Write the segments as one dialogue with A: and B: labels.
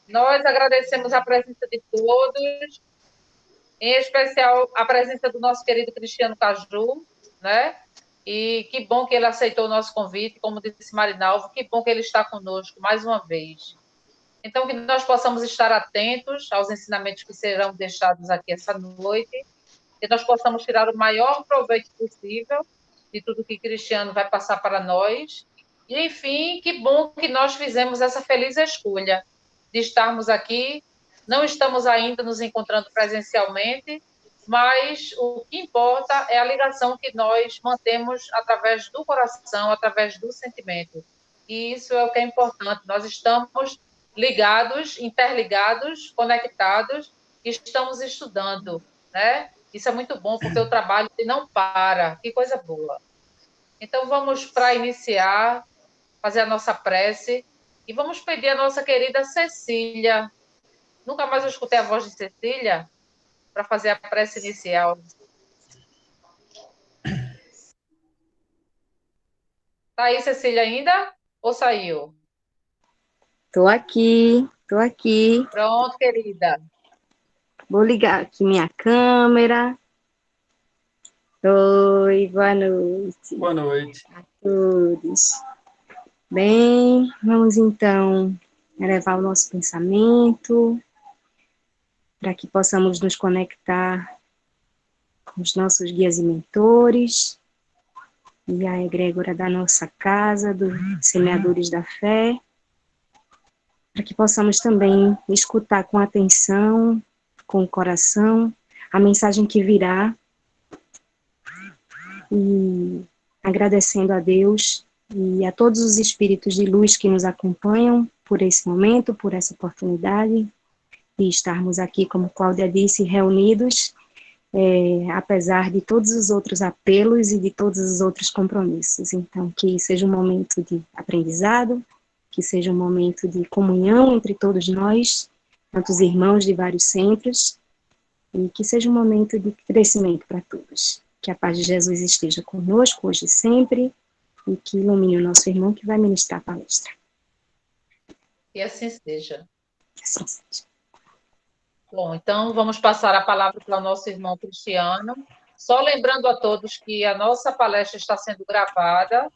A: Nós agradecemos a presença de todos, em especial a presença do nosso querido Cristiano Caju, né? E que bom que ele aceitou o nosso convite, como disse Marinalvo, que bom que ele está conosco mais uma vez. Então, que nós possamos estar atentos aos ensinamentos que serão deixados aqui essa noite, que nós possamos tirar o maior proveito possível de tudo que Cristiano vai passar para nós. E, enfim, que bom que nós fizemos essa feliz escolha de estarmos aqui. Não estamos ainda nos encontrando presencialmente, mas o que importa é a ligação que nós mantemos através do coração, através do sentimento. E isso é o que é importante. Nós estamos ligados, interligados, conectados, e estamos estudando, né? Isso é muito bom, porque o trabalho não para. Que coisa boa. Então, vamos para iniciar, fazer a nossa prece, e vamos pedir a nossa querida Cecília. Nunca mais eu escutei a voz de Cecília para fazer a prece inicial. Está aí, Cecília, ainda? Ou saiu?
B: Tô aqui, tô aqui.
A: Pronto, querida.
B: Vou ligar aqui minha câmera. Oi, boa noite
C: Boa noite.
B: a todos. Bem, vamos então elevar o nosso pensamento para que possamos nos conectar com os nossos guias e mentores e a egrégora da nossa casa, dos semeadores da fé, para que possamos também escutar com atenção, com o coração, a mensagem que virá e agradecendo a Deus e a todos os espíritos de luz que nos acompanham por esse momento, por essa oportunidade de estarmos aqui, como Cláudia disse, reunidos, apesar de todos os outros apelos e de todos os outros compromissos. Então, que seja um momento de aprendizado, que seja um momento de comunhão entre todos nós, tantos irmãos de vários centros, e que seja um momento de crescimento para todos. Que a paz de Jesus esteja conosco hoje e sempre, e que ilumine o nosso irmão que vai ministrar a palestra.
A: E assim seja.
B: Que assim seja.
A: Bom, então vamos passar a palavra para o nosso irmão Cristiano. Só lembrando a todos que a nossa palestra está sendo gravada.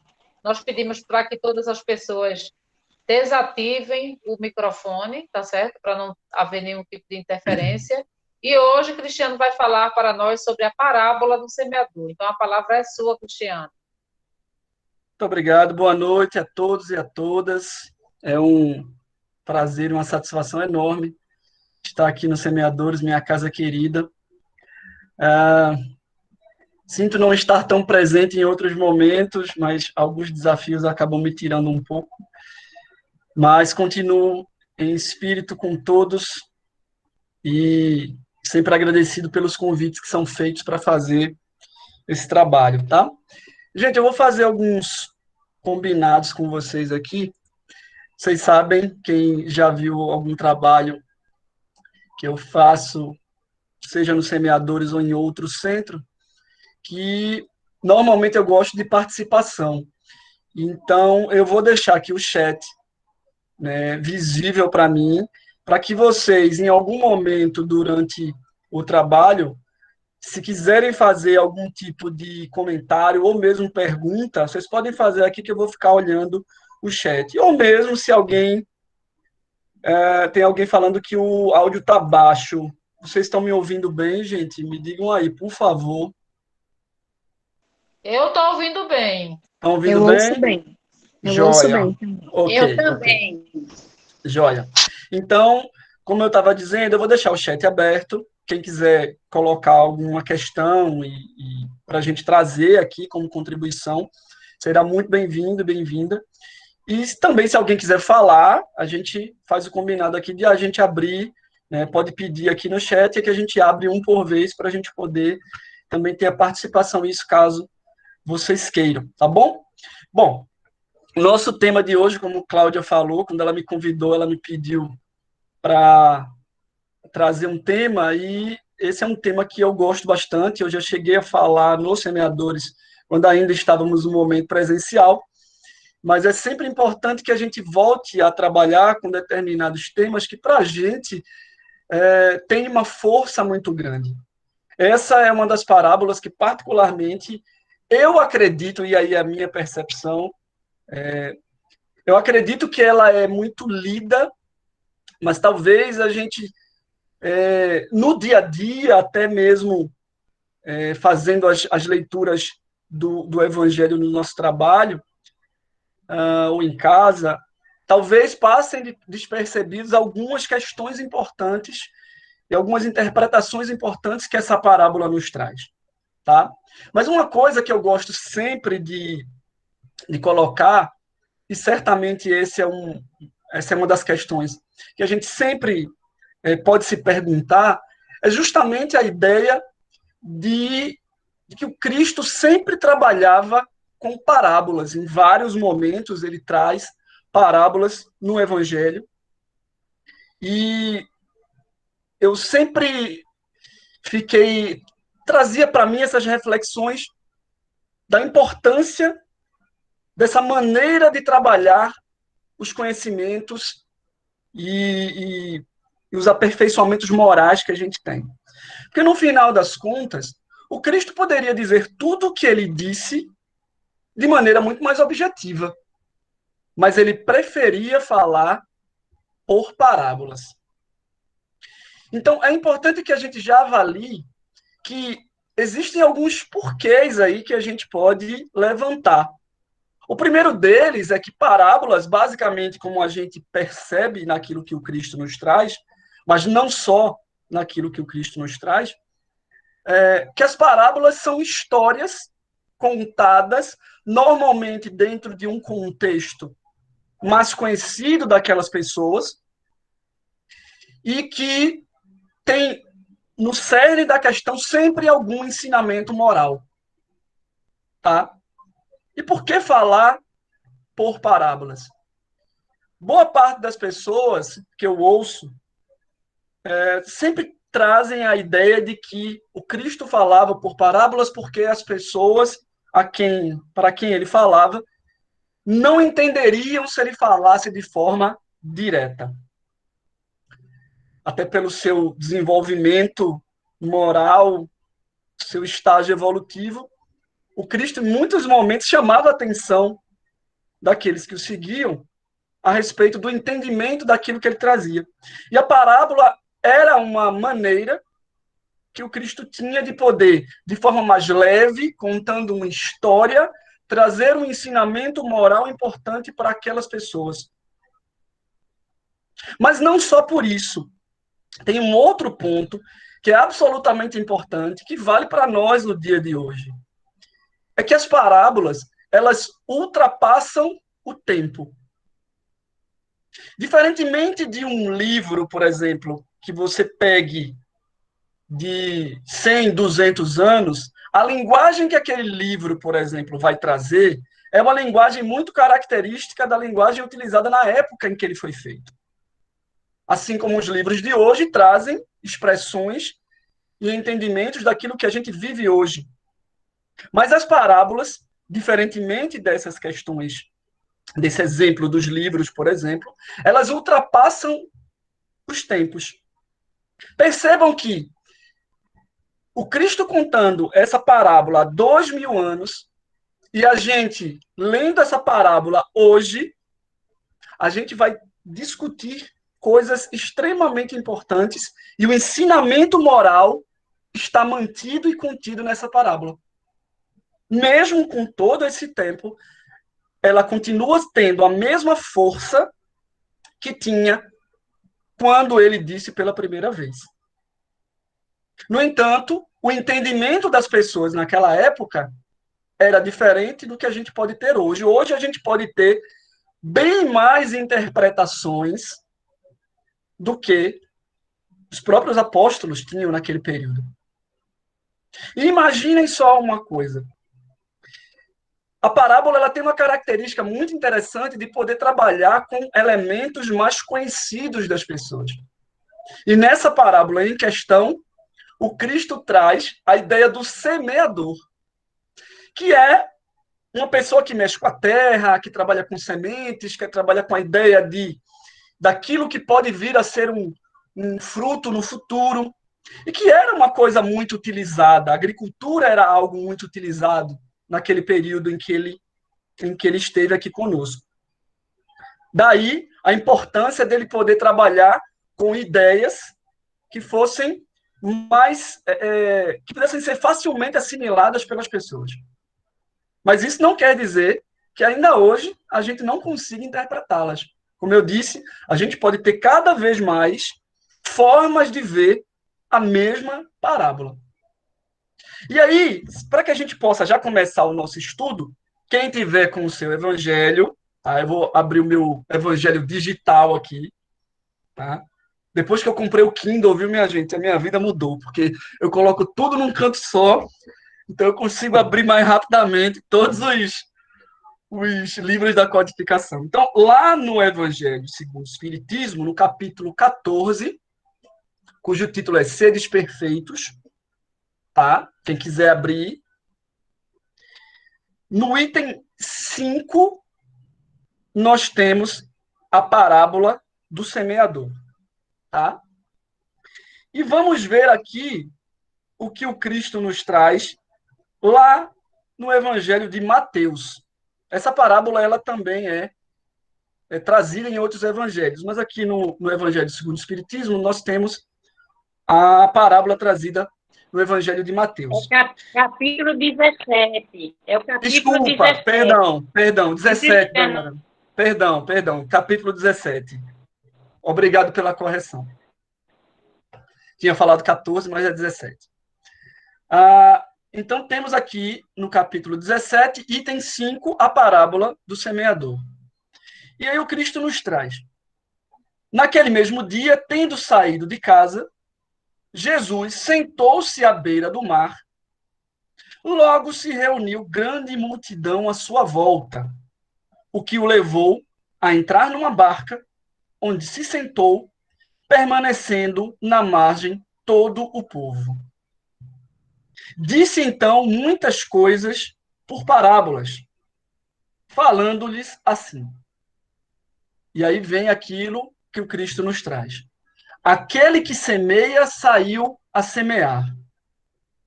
A: Nós pedimos para que todas as pessoas desativem o microfone, tá certo? Para não haver nenhum tipo de interferência. E hoje, Cristiano vai falar para nós sobre a parábola do semeador. Então, a palavra é sua, Cristiano.
C: Muito obrigado. Boa noite a todos e a todas. É um prazer e uma satisfação enorme estar aqui no Semeadores, minha casa querida. Sinto não estar tão presente em outros momentos, mas alguns desafios acabam me tirando um pouco. Mas continuo em espírito com todos e sempre agradecido pelos convites que são feitos para fazer esse trabalho, tá? Gente, eu vou fazer alguns combinados com vocês aqui. Vocês sabem, quem já viu algum trabalho que eu faço, seja no Semeadores ou em outro centro, que normalmente eu gosto de participação. Então, eu vou deixar aqui o chat, né, visível para mim, para que vocês, em algum momento durante o trabalho, se quiserem fazer algum tipo de comentário ou mesmo pergunta, vocês podem fazer aqui que eu vou ficar olhando o chat. Ou mesmo se alguém tem alguém falando que o áudio está baixo. Vocês estão me ouvindo bem, gente? Me digam aí, por favor.
A: Eu estou ouvindo bem.
C: Estão ouvindo
B: Eu ouço
C: bem?
B: bem. Eu ouço
C: Joia.
B: bem também.
A: Eu
C: Ok, ok.
A: também.
C: Joia. Então, como eu estava dizendo, eu vou deixar o chat aberto. Quem quiser colocar alguma questão e para a gente trazer aqui como contribuição, será muito bem-vindo, bem-vinda. E também, se alguém quiser falar, a gente faz o combinado aqui de a gente abrir, né, pode pedir aqui no chat, que a gente abre um por vez para a gente poder também ter a participação, isso caso vocês queiram, tá bom? Bom, nosso tema de hoje, como Cláudia falou, quando ela me convidou, ela me pediu para trazer um tema, e esse é um tema que eu gosto bastante. Eu já cheguei a falar nos Semeadores, quando ainda estávamos no momento presencial, mas é sempre importante que a gente volte a trabalhar com determinados temas que, para a gente, tem uma força muito grande. Essa é uma das parábolas que, particularmente, eu acredito, e aí a minha percepção, eu acredito que ela é muito lida, mas talvez a gente, no dia a dia, até mesmo fazendo as leituras do Evangelho no nosso trabalho, ou em casa, talvez passem despercebidos algumas questões importantes e algumas interpretações importantes que essa parábola nos traz. Tá? Mas uma coisa que eu gosto sempre de colocar, e certamente essa é uma das questões que a gente sempre pode se perguntar, é justamente a ideia de que o Cristo sempre trabalhava com parábolas. Em vários momentos ele traz parábolas no Evangelho. E eu sempre trazia para mim essas reflexões da importância dessa maneira de trabalhar os conhecimentos e os aperfeiçoamentos morais que a gente tem. Porque, no final das contas, o Cristo poderia dizer tudo o que ele disse de maneira muito mais objetiva, mas ele preferia falar por parábolas. Então, é importante que a gente já avalie que existem alguns porquês aí que a gente pode levantar. O primeiro deles é que parábolas, basicamente, como a gente percebe naquilo que o Cristo nos traz, mas não só naquilo que o Cristo nos traz, que as parábolas são histórias contadas, normalmente dentro de um contexto mais conhecido daquelas pessoas, e que tem no cerne da questão sempre algum ensinamento moral. Tá? E por que falar por parábolas? Boa parte das pessoas que eu ouço sempre trazem a ideia de que o Cristo falava por parábolas porque as pessoas para quem ele falava não entenderiam se ele falasse de forma direta. Até pelo seu desenvolvimento moral, seu estágio evolutivo, o Cristo, em muitos momentos, chamava a atenção daqueles que o seguiam a respeito do entendimento daquilo que ele trazia. E a parábola era uma maneira que o Cristo tinha de poder, de forma mais leve, contando uma história, trazer um ensinamento moral importante para aquelas pessoas. Mas não só por isso. Tem um outro ponto que é absolutamente importante, que vale para nós no dia de hoje. É que as parábolas, elas ultrapassam o tempo. Diferentemente de um livro, por exemplo, que você pegue de 100, 200 anos, a linguagem que aquele livro, por exemplo, vai trazer é uma linguagem muito característica da linguagem utilizada na época em que ele foi feito. Assim como os livros de hoje trazem expressões e entendimentos daquilo que a gente vive hoje. Mas as parábolas, diferentemente dessas questões, desse exemplo dos livros, por exemplo, elas ultrapassam os tempos. Percebam que o Cristo contando essa parábola há 2000 anos e a gente lendo essa parábola hoje, a gente vai discutir coisas extremamente importantes e o ensinamento moral está mantido e contido nessa parábola. Mesmo com todo esse tempo, ela continua tendo a mesma força que tinha quando ele disse pela primeira vez. No entanto, o entendimento das pessoas naquela época era diferente do que a gente pode ter hoje. Hoje a gente pode ter bem mais interpretações do que os próprios apóstolos tinham naquele período. E imaginem só uma coisa. A parábola ela tem uma característica muito interessante de poder trabalhar com elementos mais conhecidos das pessoas. E nessa parábola em questão, o Cristo traz a ideia do semeador, que é uma pessoa que mexe com a terra, que trabalha com sementes, que trabalha com a ideia daquilo que pode vir a ser um fruto no futuro, e que era uma coisa muito utilizada. A agricultura era algo muito utilizado naquele período em que ele esteve aqui conosco. Daí a importância dele poder trabalhar com ideias que fossem que pudessem ser facilmente assimiladas pelas pessoas. Mas isso não quer dizer que ainda hoje a gente não consiga interpretá-las. Como eu disse, a gente pode ter cada vez mais formas de ver a mesma parábola. E aí, para que a gente possa já começar o nosso estudo, quem tiver com o seu evangelho, tá? Eu vou abrir o meu evangelho digital aqui, tá? Depois que eu comprei o Kindle, viu, minha gente? A minha vida mudou, porque eu coloco tudo num canto só, então eu consigo abrir mais rapidamente todos os livros da codificação. Então, lá no Evangelho segundo o Espiritismo, no capítulo 14, cujo título é Sedes Perfeitos, tá? Quem quiser abrir. No item 5, nós temos a parábola do semeador, tá? E vamos ver aqui o que o Cristo nos traz lá no Evangelho de Mateus. Essa parábola ela também é trazida em outros evangelhos, mas aqui no Evangelho segundo o Espiritismo nós temos a parábola trazida no Evangelho de Mateus.
D: Capítulo 17. É o capítulo
C: Desculpa,
D: 17.
C: perdão, 17, Dona. Perdão, capítulo 17. Obrigado pela correção. Tinha falado 14, mas é 17. Então, temos aqui no capítulo 17, item 5, a parábola do semeador. E aí o Cristo nos traz. Naquele mesmo dia, tendo saído de casa, Jesus sentou-se à beira do mar. Logo se reuniu grande multidão à sua volta, o que o levou a entrar numa barca, onde se sentou, permanecendo na margem todo o povo. Disse então muitas coisas por parábolas, falando-lhes assim. E aí vem aquilo que o Cristo nos traz. Aquele que semeia saiu a semear.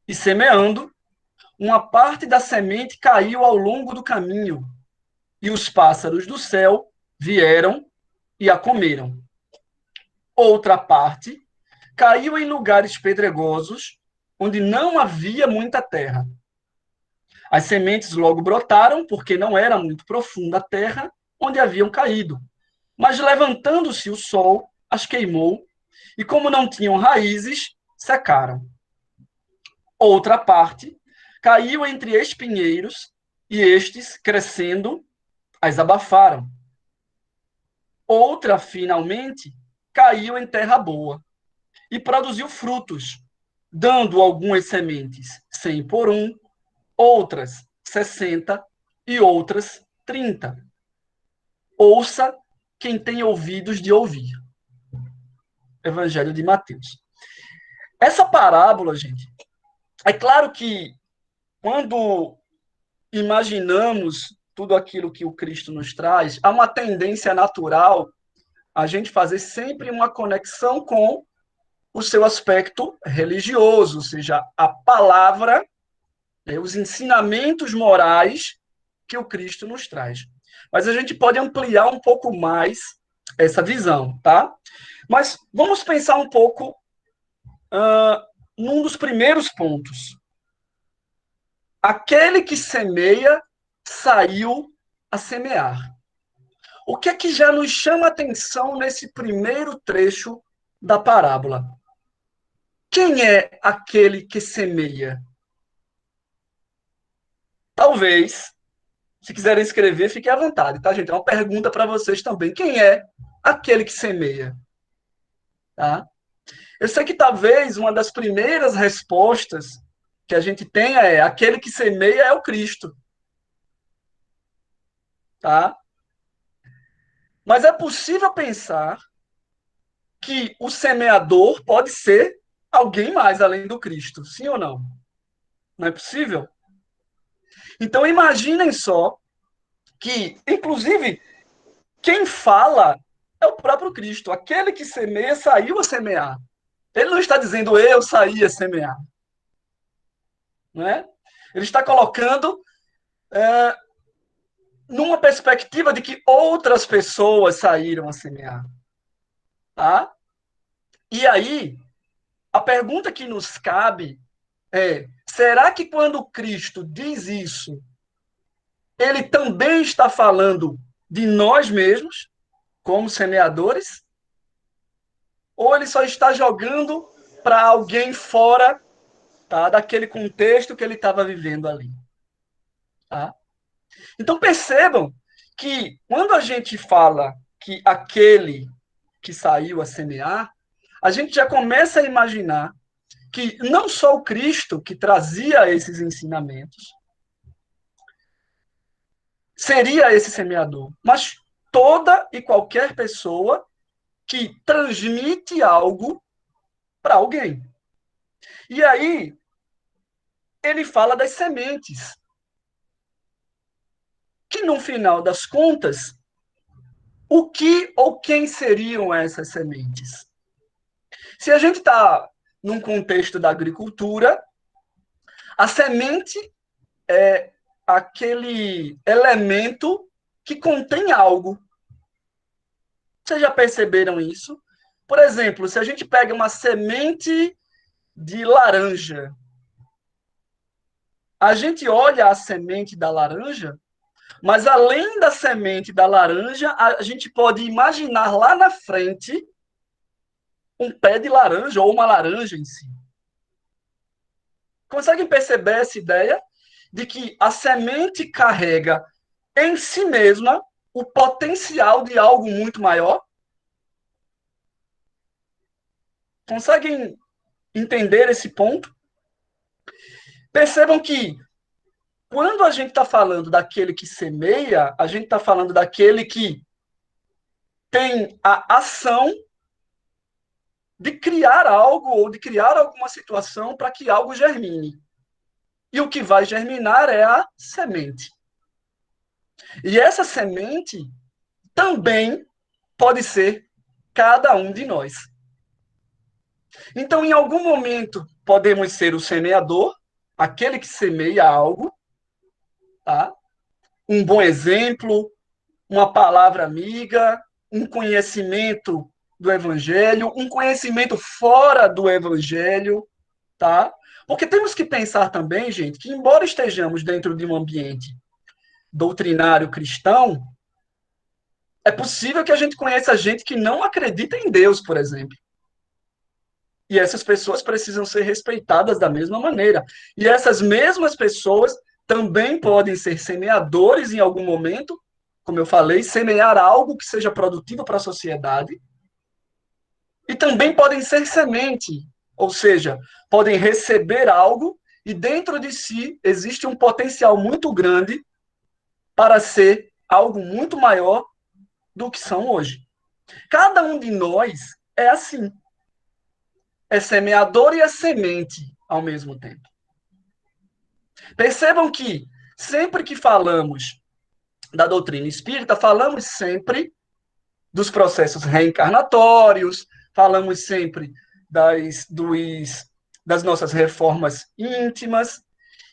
C: E semeando, uma parte da semente caiu ao longo do caminho, e os pássaros do céu vieram e a comeram. Outra parte caiu em lugares pedregosos, onde não havia muita terra. As sementes logo brotaram, porque não era muito profunda a terra onde haviam caído. Mas levantando-se o sol, as queimou, e como não tinham raízes, secaram. Outra parte caiu entre espinheiros, e estes, crescendo, as abafaram. Outra, finalmente, caiu em terra boa, e produziu frutos, dando algumas sementes 100 por 1, outras 60 e outras 30. Ouça quem tem ouvidos de ouvir. Evangelho de Mateus. Essa parábola, gente, é claro que quando imaginamos tudo aquilo que o Cristo nos traz, há uma tendência natural a gente fazer sempre uma conexão com o seu aspecto religioso, ou seja, a palavra, os ensinamentos morais que o Cristo nos traz. Mas a gente pode ampliar um pouco mais essa visão, tá? Mas vamos pensar um pouco num dos primeiros pontos. Aquele que semeia saiu a semear. O que é que já nos chama a atenção nesse primeiro trecho da parábola? Quem é aquele que semeia? Talvez, se quiserem escrever, fiquem à vontade, tá, gente? É uma pergunta para vocês também. Quem é aquele que semeia? Tá? Eu sei que talvez uma das primeiras respostas que a gente tenha é aquele que semeia é o Cristo. Tá? Mas é possível pensar que o semeador pode ser alguém mais além do Cristo, sim ou não? Não é possível? Então, imaginem só que, inclusive, quem fala é o próprio Cristo. Aquele que semeia saiu a semear. Ele não está dizendo eu saí a semear. Não é? Ele está colocando numa perspectiva de que outras pessoas saíram a semear. Tá? E aí, a pergunta que nos cabe é: será que quando Cristo diz isso, ele também está falando de nós mesmos, como semeadores? Ou ele só está jogando para alguém fora, tá, daquele contexto que ele estava vivendo ali? Tá? Então percebam que quando a gente fala que aquele que saiu a semear, a gente já começa a imaginar que não só o Cristo que trazia esses ensinamentos seria esse semeador, mas toda e qualquer pessoa que transmite algo para alguém. E aí, ele fala das sementes, que no final das contas, o que ou quem seriam essas sementes? Se a gente está num contexto da agricultura, a semente é aquele elemento que contém algo. Vocês já perceberam isso? Por exemplo, se a gente pega uma semente de laranja, a gente olha a semente da laranja, mas além da semente da laranja, a gente pode imaginar lá na frente um pé de laranja ou uma laranja em si. Conseguem perceber essa ideia de que a semente carrega em si mesma o potencial de algo muito maior? Conseguem entender esse ponto? Percebam que quando a gente está falando daquele que semeia, a gente está falando daquele que tem a ação de criar algo ou de criar alguma situação para que algo germine. E o que vai germinar é a semente. E essa semente também pode ser cada um de nós. Então, em algum momento, podemos ser o semeador, aquele que semeia algo, tá? Um bom exemplo, uma palavra amiga, um conhecimento do evangelho, um conhecimento fora do evangelho, tá? Porque temos que pensar também, gente, que embora estejamos dentro de um ambiente doutrinário cristão, é possível que a gente conheça gente que não acredita em Deus, por exemplo. E essas pessoas precisam ser respeitadas da mesma maneira. E essas mesmas pessoas também podem ser semeadores em algum momento, como eu falei, semear algo que seja produtivo para a sociedade. E também podem ser semente, ou seja, podem receber algo e dentro de si existe um potencial muito grande para ser algo muito maior do que são hoje. Cada um de nós é assim. É semeador e é semente ao mesmo tempo. Percebam que sempre que falamos da doutrina espírita, falamos sempre dos processos reencarnatórios, falamos sempre das nossas reformas íntimas.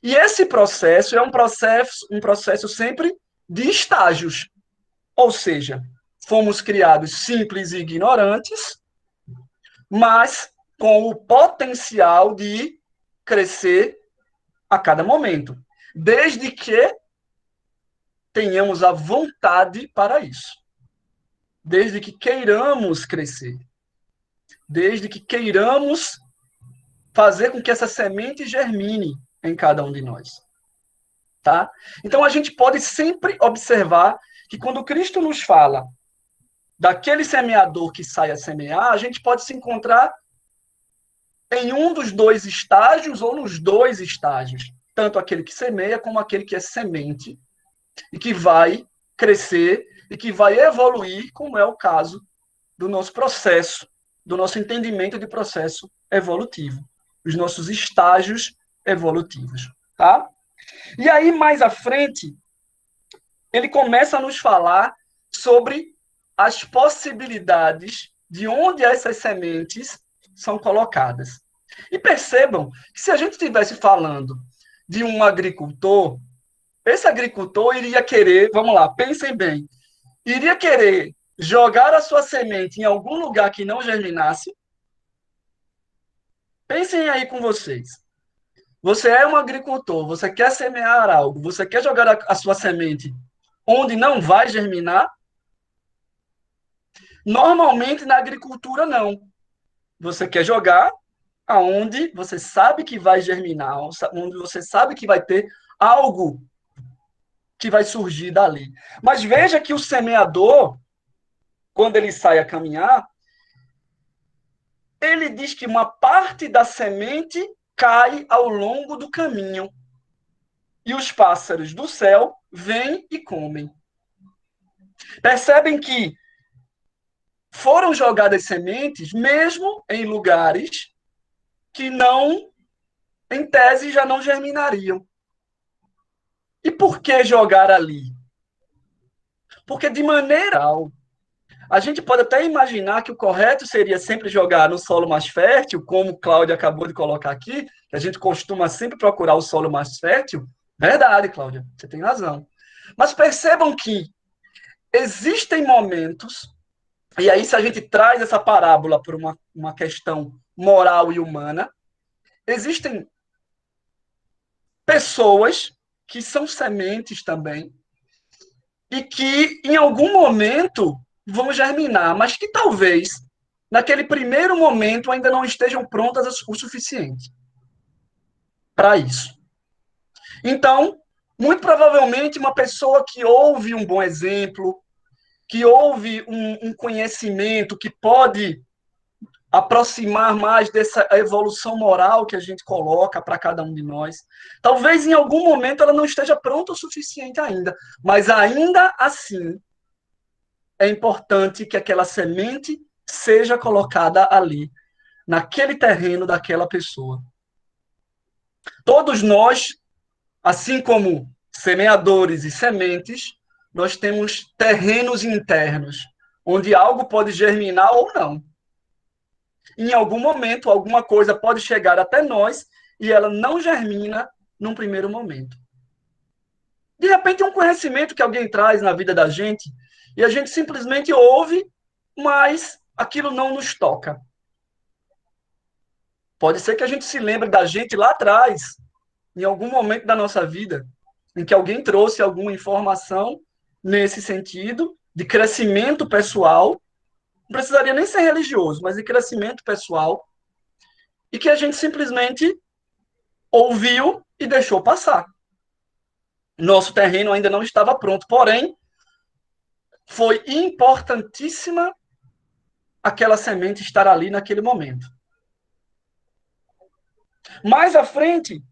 C: E esse processo é um processo sempre de estágios. Ou seja, fomos criados simples e ignorantes, mas com o potencial de crescer a cada momento, desde que tenhamos a vontade para isso, desde que queiramos crescer, desde que queiramos fazer com que essa semente germine em cada um de nós. Tá? Então, a gente pode sempre observar que quando Cristo nos fala daquele semeador que sai a semear, a gente pode se encontrar em um dos dois estágios ou nos dois estágios, tanto aquele que semeia como aquele que é semente e que vai crescer e que vai evoluir, como é o caso do nosso processo, do nosso entendimento de processo evolutivo, os nossos estágios evolutivos, tá? E aí, mais à frente, ele começa a nos falar sobre as possibilidades de onde essas sementes são colocadas. E percebam que se a gente estivesse falando de um agricultor, esse agricultor iria querer, vamos lá, pensem bem, iria querer jogar a sua semente em algum lugar que não germinasse. Pensem aí com vocês. Você é um agricultor, você quer semear algo, você quer jogar a sua semente onde não vai germinar? Normalmente na agricultura não. Você quer jogar aonde você sabe que vai germinar, onde você sabe que vai ter algo que vai surgir dali. Mas veja que o semeador, quando ele sai a caminhar, ele diz que uma parte da semente cai ao longo do caminho. E os pássaros do céu vêm e comem. Percebem que foram jogadas sementes mesmo em lugares que não, em tese, já não germinariam. E por que jogar ali? Porque de maneira a gente pode até imaginar que o correto seria sempre jogar no solo mais fértil, como Cláudia acabou de colocar aqui, que a gente costuma sempre procurar o solo mais fértil. Verdade, Cláudia, você tem razão. Mas percebam que existem momentos, e aí se a gente traz essa parábola por uma questão moral e humana, existem pessoas que são sementes também, e que em algum momento vão germinar, mas que talvez naquele primeiro momento ainda não estejam prontas o suficiente para isso. Então, muito provavelmente, uma pessoa que ouve um bom exemplo, que ouve um conhecimento que pode aproximar mais dessa evolução moral que a gente coloca para cada um de nós. Talvez em algum momento ela não esteja pronta o suficiente ainda, mas ainda assim é importante que aquela semente seja colocada ali, naquele terreno daquela pessoa. Todos nós, assim como semeadores e sementes, nós temos terrenos internos, onde algo pode germinar ou não. Em algum momento, alguma coisa pode chegar até nós e ela não germina num primeiro momento. De repente, um conhecimento que alguém traz na vida da gente e a gente simplesmente ouve, mas aquilo não nos toca. Pode ser que a gente se lembre da gente lá atrás, em algum momento da nossa vida, em que alguém trouxe alguma informação nesse sentido, de crescimento pessoal, não precisaria nem ser religioso, mas de crescimento pessoal, e que a gente simplesmente ouviu e deixou passar. Nosso terreno ainda não estava pronto, porém, foi importantíssima aquela semente estar ali naquele momento. Mais à frente,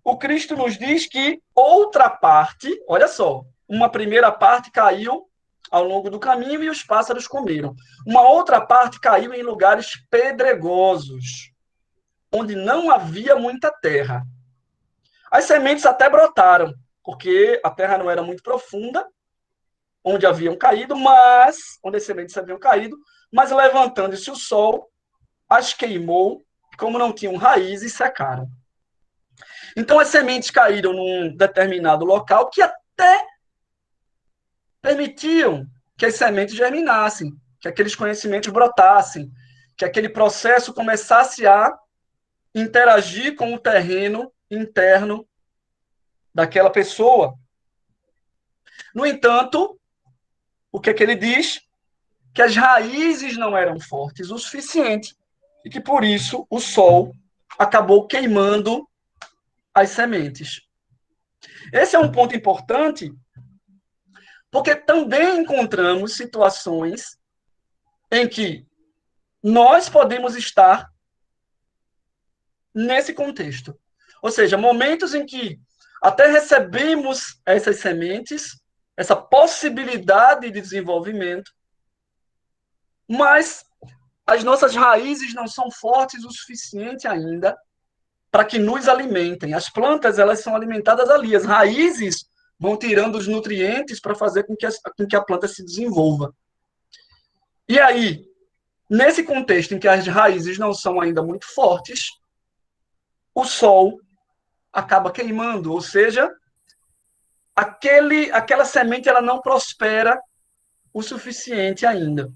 C: o Cristo nos diz que outra parte, olha só, uma primeira parte caiu ao longo do caminho e os pássaros comeram. Uma outra parte caiu em lugares pedregosos, onde não havia muita terra. As sementes até brotaram, porque a terra não era muito profunda, onde haviam caído, onde as sementes haviam caído, mas levantando-se o sol, as queimou, como não tinham raízes, secaram. Então, as sementes caíram num determinado local que até permitiam que as sementes germinassem, que aqueles conhecimentos brotassem, que aquele processo começasse a interagir com o terreno interno daquela pessoa. No entanto, o que ele diz? Que as raízes não eram fortes o suficiente e que, por isso, o sol acabou queimando as sementes. Esse é um ponto importante, porque também encontramos situações em que nós podemos estar nesse contexto. Ou seja, momentos em que até recebemos essas sementes, essa possibilidade de desenvolvimento, mas as nossas raízes não são fortes o suficiente ainda para que nos alimentem. As plantas, elas são alimentadas ali. As raízes vão tirando os nutrientes para fazer com que a planta se desenvolva. E aí, nesse contexto em que as raízes não são ainda muito fortes, o sol acaba queimando, ou seja, aquela semente ela não prospera o suficiente ainda.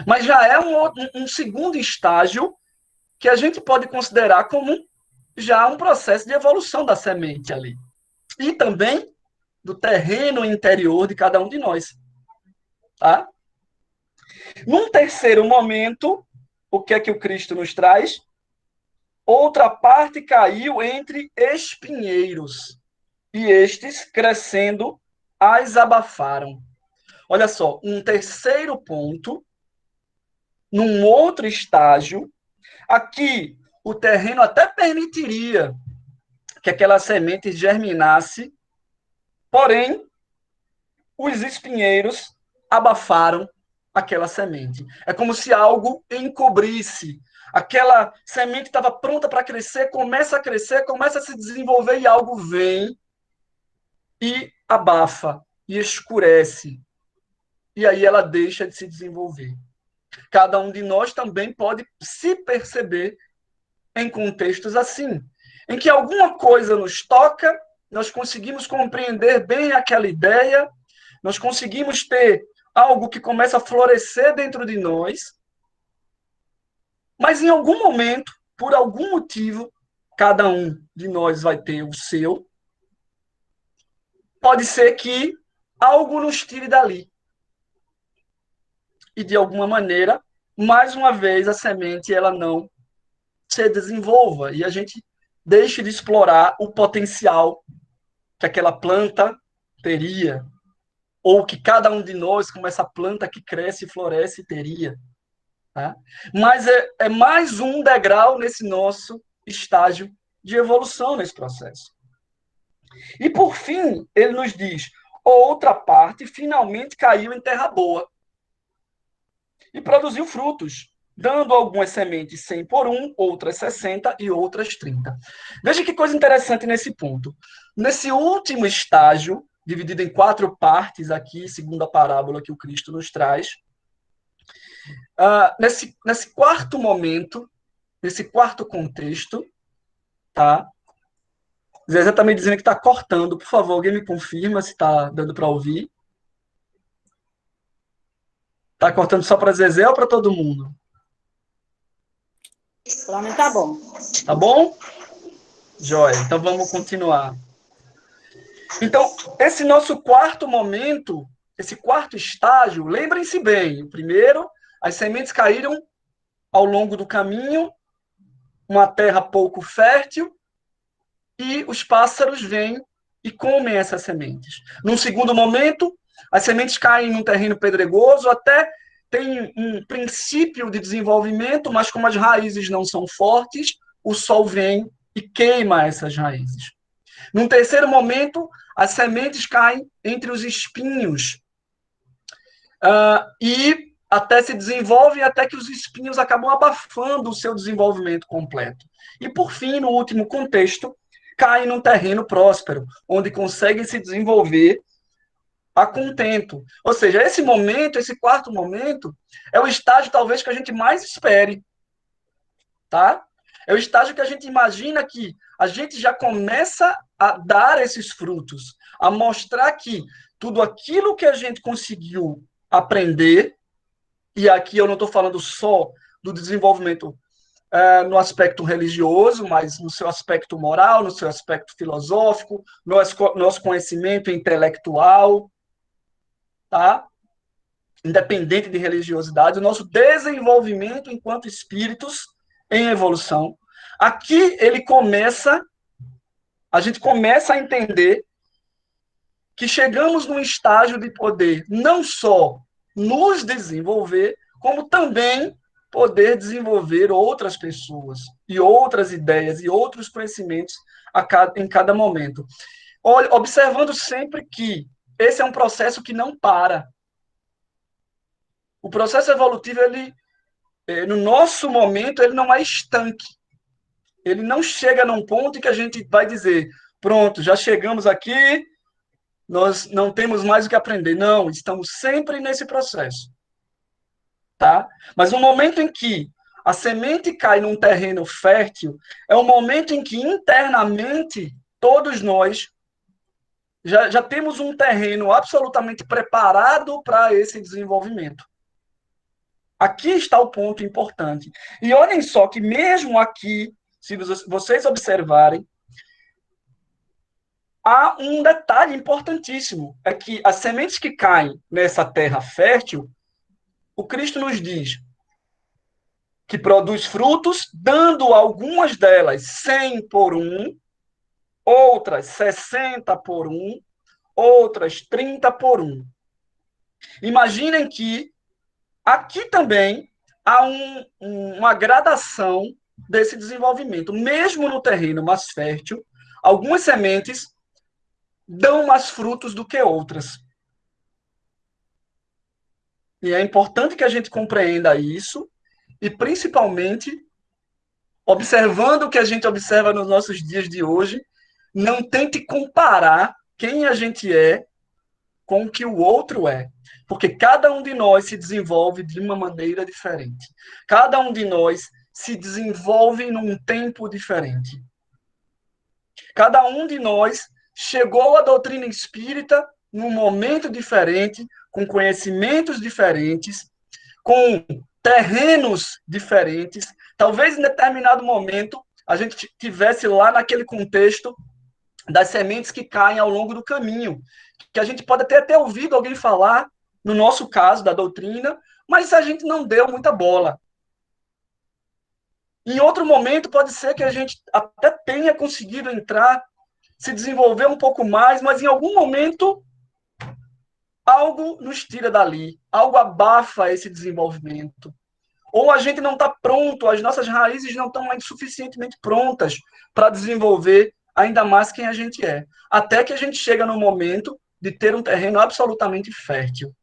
C: Mas já é um segundo estágio que a gente pode considerar como já um processo de evolução da semente ali. E também do terreno interior de cada um de nós. Tá? Num terceiro momento, o que é que o Cristo nos traz? Outra parte caiu entre espinheiros, e estes, crescendo, as abafaram. Olha só, um terceiro ponto, num outro estágio, aqui o terreno até permitiria que aquela semente germinasse, porém, os espinheiros abafaram aquela semente. É como se algo encobrisse. Aquela semente estava pronta para crescer, começa a se desenvolver e algo vem e abafa, e escurece. E aí ela deixa de se desenvolver. Cada um de nós também pode se perceber em contextos assim, em que alguma coisa nos toca, nós conseguimos compreender bem aquela ideia, nós conseguimos ter algo que começa a florescer dentro de nós, mas em algum momento, por algum motivo, cada um de nós vai ter o seu, pode ser que algo nos tire dali. E, de alguma maneira, mais uma vez, a semente ela não se desenvolva e a gente deixe de explorar o potencial que aquela planta teria, ou que cada um de nós, como essa planta que cresce e floresce, teria. Tá? Mas é mais um degrau nesse nosso estágio de evolução nesse processo. E, por fim, ele nos diz, outra parte finalmente caiu em terra boa e produziu frutos, dando algumas sementes 100 por 1, outras 60 e outras 30. Veja que coisa interessante nesse ponto. Nesse último estágio, dividido em 4 partes aqui, segundo a parábola que o Cristo nos traz, nesse quarto momento, nesse quarto contexto, tá? Zezé está me dizendo que está cortando. Por favor, alguém me confirma se está dando para ouvir. Está cortando só para Zezé ou para todo mundo?
D: Para mim tá bom.
C: Tá bom? Jóia. Então vamos continuar. Então, esse nosso quarto momento, esse quarto estágio, lembrem-se bem, o primeiro, as sementes caíram ao longo do caminho, uma terra pouco fértil, e os pássaros vêm e comem essas sementes. Num segundo momento, as sementes caem num terreno pedregoso, até tem um princípio de desenvolvimento, mas como as raízes não são fortes, o sol vem e queima essas raízes. Num terceiro momento, as sementes caem entre os espinhos. E até se desenvolvem, até que os espinhos acabam abafando o seu desenvolvimento completo. E, por fim, no último contexto, caem num terreno próspero, onde conseguem se desenvolver a contento. Ou seja, esse momento, esse quarto momento, é o estágio talvez que a gente mais espere. Tá? É o estágio que a gente imagina que a gente já começa a dar esses frutos, a mostrar que tudo aquilo que a gente conseguiu aprender, e aqui eu não estou falando só do desenvolvimento no aspecto religioso, mas no seu aspecto moral, no seu aspecto filosófico, nosso conhecimento intelectual, tá? Independente de religiosidade, o nosso desenvolvimento enquanto espíritos em evolução. Aqui a gente começa a entender que chegamos num estágio de poder não só nos desenvolver, como também poder desenvolver outras pessoas e outras ideias e outros conhecimentos em cada momento. Observando sempre que esse é um processo que não para. O processo evolutivo, no nosso momento, ele não é estanque. ele não chega num ponto em que a gente vai dizer, pronto, já chegamos aqui, nós não temos mais o que aprender. Não, estamos sempre nesse processo. Tá? Mas no momento em que a semente cai num terreno fértil, é o momento em que internamente todos nós já temos um terreno absolutamente preparado para esse desenvolvimento. Aqui está o ponto importante. E olhem só que mesmo aqui, se vocês observarem, há um detalhe importantíssimo, é que as sementes que caem nessa terra fértil, o Cristo nos diz que produz frutos, dando algumas delas 100 por um, outras 60 por um, outras 30 por um. Imaginem que aqui também há uma gradação desse desenvolvimento. Mesmo no terreno mais fértil, algumas sementes dão mais frutos do que outras. E é importante que a gente compreenda isso, e principalmente, observando o que a gente observa nos nossos dias de hoje, não tente comparar quem a gente é com o que o outro é. Porque cada um de nós se desenvolve de uma maneira diferente. Cada um de nós se desenvolve num tempo diferente. Cada um de nós chegou à doutrina espírita num momento diferente, com conhecimentos diferentes, com terrenos diferentes. Talvez em determinado momento a gente tivesse lá naquele contexto das sementes que caem ao longo do caminho, que a gente pode até ter ouvido alguém falar, no nosso caso, da doutrina, mas a gente não deu muita bola. Em outro momento, pode ser que a gente até tenha conseguido entrar, se desenvolver um pouco mais, mas em algum momento algo nos tira dali, algo abafa esse desenvolvimento. Ou a gente não está pronto, as nossas raízes não estão ainda suficientemente prontas para desenvolver ainda mais quem a gente é. Até que a gente chega no momento de ter um terreno absolutamente fértil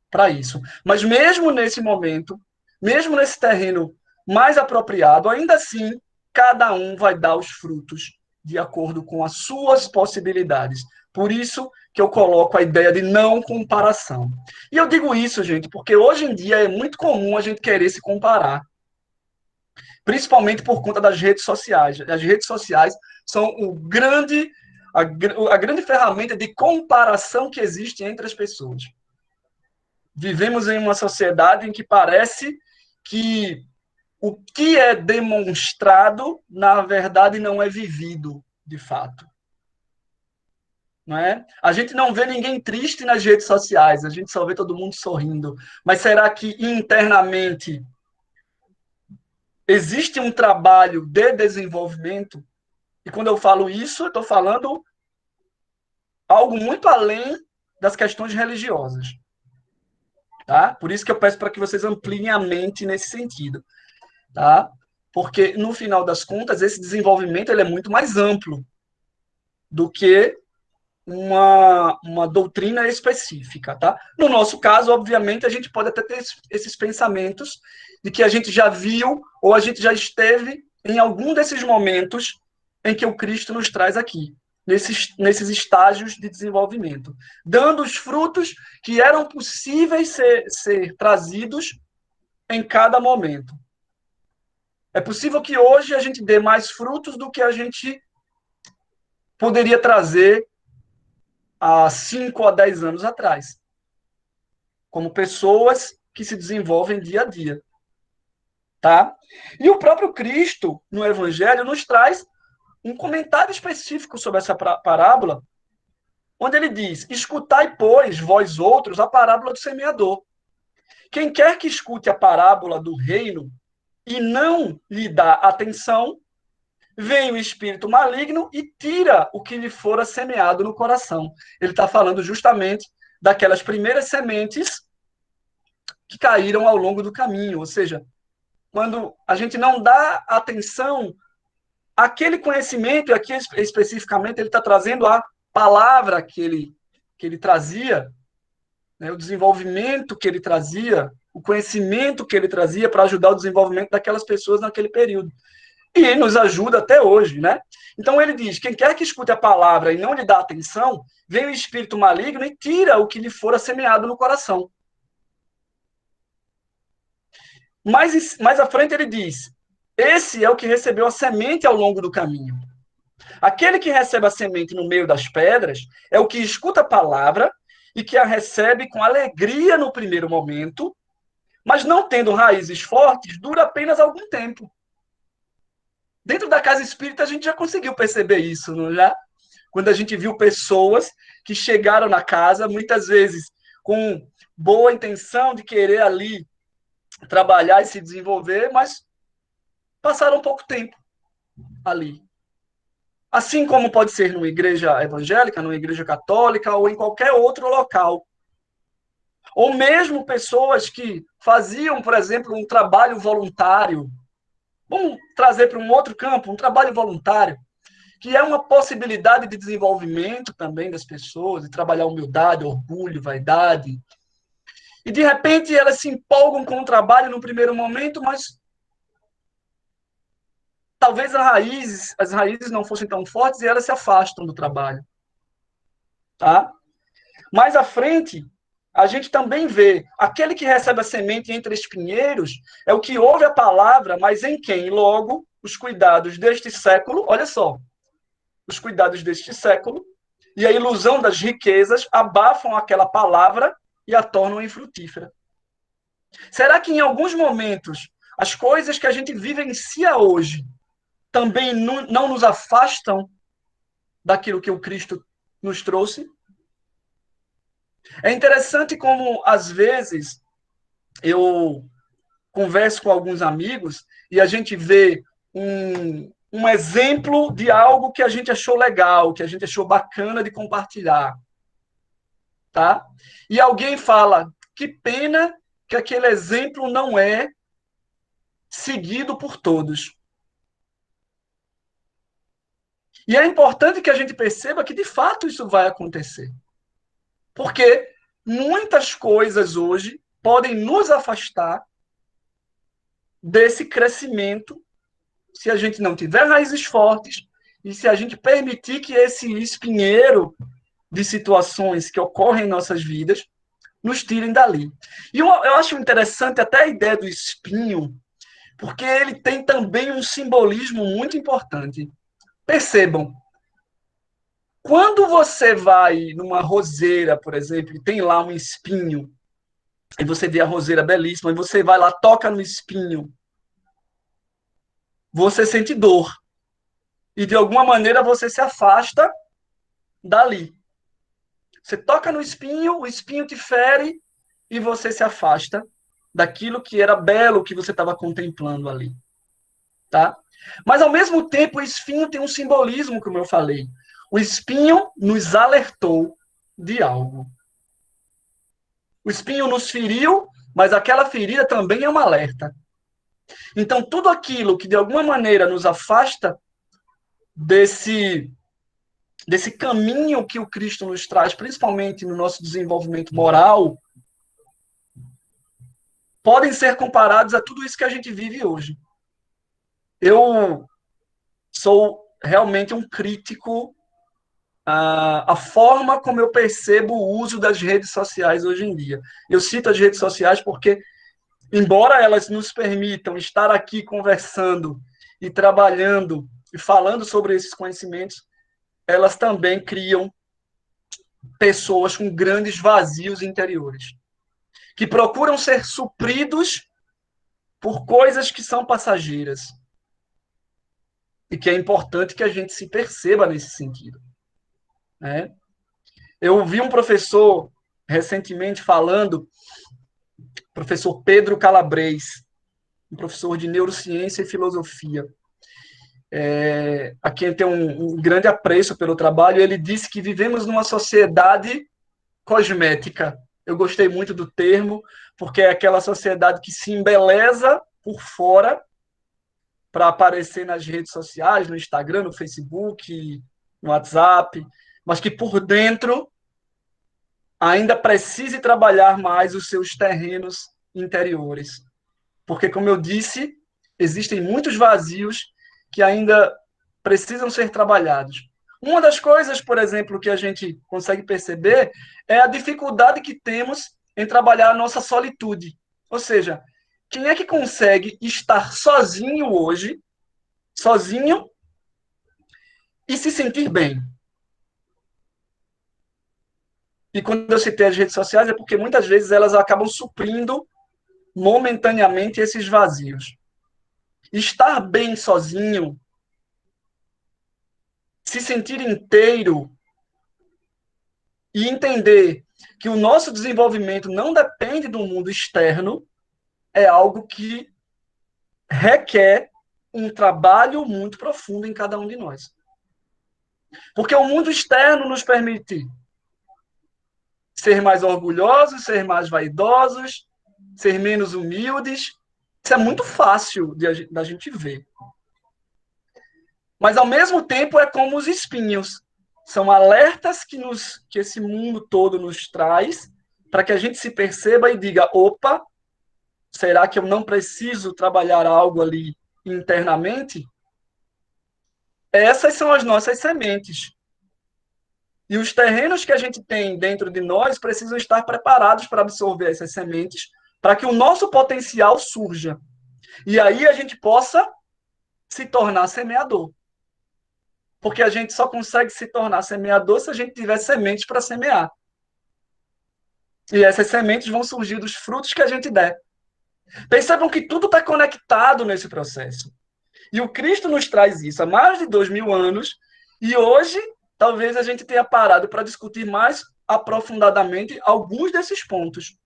C: para isso. Mas mesmo nesse momento, mesmo nesse terreno mais apropriado, ainda assim, cada um vai dar os frutos de acordo com as suas possibilidades. Por isso que eu coloco a ideia de não comparação. E eu digo isso, gente, porque hoje em dia é muito comum a gente querer se comparar. Principalmente por conta das redes sociais. As redes sociais são a grande ferramenta de comparação que existe entre as pessoas. Vivemos em uma sociedade em que parece que o que é demonstrado, na verdade, não é vivido, de fato. Não é? A gente não vê ninguém triste nas redes sociais, a gente só vê todo mundo sorrindo. Mas será que internamente existe um trabalho de desenvolvimento? E quando eu falo isso, eu estou falando algo muito além das questões religiosas. Tá? Por isso que eu peço para que vocês ampliem a mente nesse sentido. Tá? Porque, no final das contas, esse desenvolvimento ele é muito mais amplo do que uma doutrina específica. Tá? No nosso caso, obviamente, a gente pode até ter esses pensamentos de que a gente já viu ou a gente já esteve em algum desses momentos em que o Cristo nos traz aqui, nesses estágios de desenvolvimento, dando os frutos que eram possíveis ser trazidos em cada momento. É possível que hoje a gente dê mais frutos do que a gente poderia trazer há 5 a 10 anos atrás, como pessoas que se desenvolvem dia a dia. Tá? E o próprio Cristo, no Evangelho, nos traz um comentário específico sobre essa parábola, onde ele diz: escutai, pois, vós outros, a parábola do semeador. Quem quer que escute a parábola do reino e não lhe dá atenção, vem o espírito maligno e tira o que lhe fora semeado no coração. Ele está falando justamente daquelas primeiras sementes que caíram ao longo do caminho, ou seja, quando a gente não dá atenção àquele conhecimento, e aqui especificamente ele está trazendo a palavra que ele trazia, né, o desenvolvimento que ele trazia, o conhecimento que ele trazia para ajudar o desenvolvimento daquelas pessoas naquele período. e nos ajuda até hoje, né? Então ele diz, quem quer que escute a palavra e não lhe dá atenção, vem o espírito maligno e tira o que lhe fora semeado no coração. Mais à frente ele diz, esse é o que recebeu a semente ao longo do caminho. Aquele que recebe a semente no meio das pedras é o que escuta a palavra e que a recebe com alegria no primeiro momento, mas não tendo raízes fortes, dura apenas algum tempo. Dentro da casa espírita a gente já conseguiu perceber isso, não já? Quando a gente viu pessoas que chegaram na casa, muitas vezes com boa intenção de querer ali trabalhar e se desenvolver, mas passaram pouco tempo ali. Assim como pode ser numa igreja evangélica, numa igreja católica ou em qualquer outro local. Ou mesmo pessoas que faziam, por exemplo, um trabalho voluntário. Vamos trazer para um outro campo, um trabalho voluntário, que é uma possibilidade de desenvolvimento também das pessoas, de trabalhar humildade, orgulho, vaidade. E, de repente, elas se empolgam com o trabalho no primeiro momento, mas talvez as raízes não fossem tão fortes e elas se afastam do trabalho. Tá? Mais à frente, a gente também vê aquele que recebe a semente entre espinheiros é o que ouve a palavra, mas em quem logo os cuidados deste século, olha só, os cuidados deste século e a ilusão das riquezas abafam aquela palavra e a tornam infrutífera. Será que em alguns momentos as coisas que a gente vivencia hoje também não nos afastam daquilo que o Cristo nos trouxe? É interessante como, às vezes, eu converso com alguns amigos e a gente vê um exemplo de algo que a gente achou legal, que a gente achou bacana de compartilhar. Tá? E alguém fala, que pena que aquele exemplo não é seguido por todos. E é importante que a gente perceba que, de fato, isso vai acontecer. Porque muitas coisas hoje podem nos afastar desse crescimento se a gente não tiver raízes fortes e se a gente permitir que esse espinheiro de situações que ocorrem em nossas vidas nos tirem dali. E eu acho interessante até a ideia do espinho, porque ele tem também um simbolismo muito importante. Percebam, quando você vai numa roseira, por exemplo, e tem lá um espinho, e você vê a roseira belíssima, e você vai lá, toca no espinho, você sente dor. E de alguma maneira você se afasta dali. Você toca no espinho, o espinho te fere, e você se afasta daquilo que era belo que você estava contemplando ali. Tá? Mas, ao mesmo tempo, o espinho tem um simbolismo, como eu falei. O espinho nos alertou de algo. O espinho nos feriu, mas aquela ferida também é um alerta. Então, tudo aquilo que, de alguma maneira, nos afasta desse caminho que o Cristo nos traz, principalmente no nosso desenvolvimento moral, podem ser comparados a tudo isso que a gente vive hoje. Eu sou realmente um crítico à forma como eu percebo o uso das redes sociais hoje em dia. Eu cito as redes sociais porque, embora elas nos permitam estar aqui conversando e trabalhando e falando sobre esses conhecimentos, elas também criam pessoas com grandes vazios interiores, que procuram ser supridos por coisas que são passageiras. E que é importante que a gente se perceba nesse sentido. Né? Eu ouvi um professor recentemente falando, professor Pedro Calabres, um professor de neurociência e filosofia, a quem tem um grande apreço pelo trabalho. Ele disse que vivemos numa sociedade cosmética. Eu gostei muito do termo, porque é aquela sociedade que se embeleza por fora para aparecer nas redes sociais, no Instagram, no Facebook, no WhatsApp, mas que por dentro ainda precise trabalhar mais os seus terrenos interiores. Porque, como eu disse, existem muitos vazios que ainda precisam ser trabalhados. Uma das coisas, por exemplo, que a gente consegue perceber é a dificuldade que temos em trabalhar a nossa solitude. Ou seja, quem é que consegue estar sozinho hoje, sozinho, e se sentir bem? E quando eu citei as redes sociais é porque muitas vezes elas acabam suprindo momentaneamente esses vazios. Estar bem sozinho, se sentir inteiro e entender que o nosso desenvolvimento não depende do mundo externo é algo que requer um trabalho muito profundo em cada um de nós. Porque o mundo externo nos permite ser mais orgulhosos, ser mais vaidosos, ser menos humildes. Isso é muito fácil da gente ver. Mas, ao mesmo tempo, é como os espinhos. São alertas que esse mundo todo nos traz para que a gente se perceba e diga, opa, será que eu não preciso trabalhar algo ali internamente? Essas são as nossas sementes. E os terrenos que a gente tem dentro de nós precisam estar preparados para absorver essas sementes, para que o nosso potencial surja. E aí a gente possa se tornar semeador. Porque a gente só consegue se tornar semeador se a gente tiver sementes para semear. E essas sementes vão surgir dos frutos que a gente der. Percebam que tudo está conectado nesse processo. E o Cristo nos traz isso há mais de 2000 anos, e hoje talvez a gente tenha parado para discutir mais aprofundadamente alguns desses pontos,